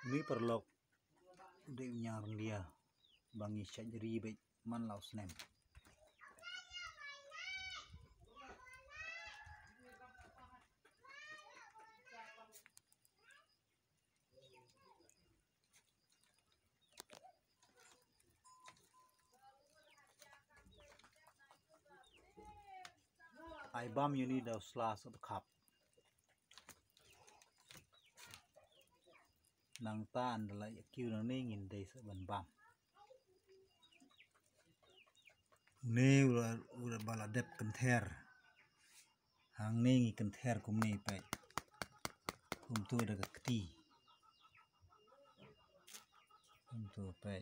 Ini perlu di nyar dia bangi jadi baik man laus nem. Ai bam yuni da slas at khap nang ta andala kiu nang ne ngin dei sa ban bam ne ura bala dep kenther hang ne ngi kenther kum ne pe kum tu da kti kum tu pe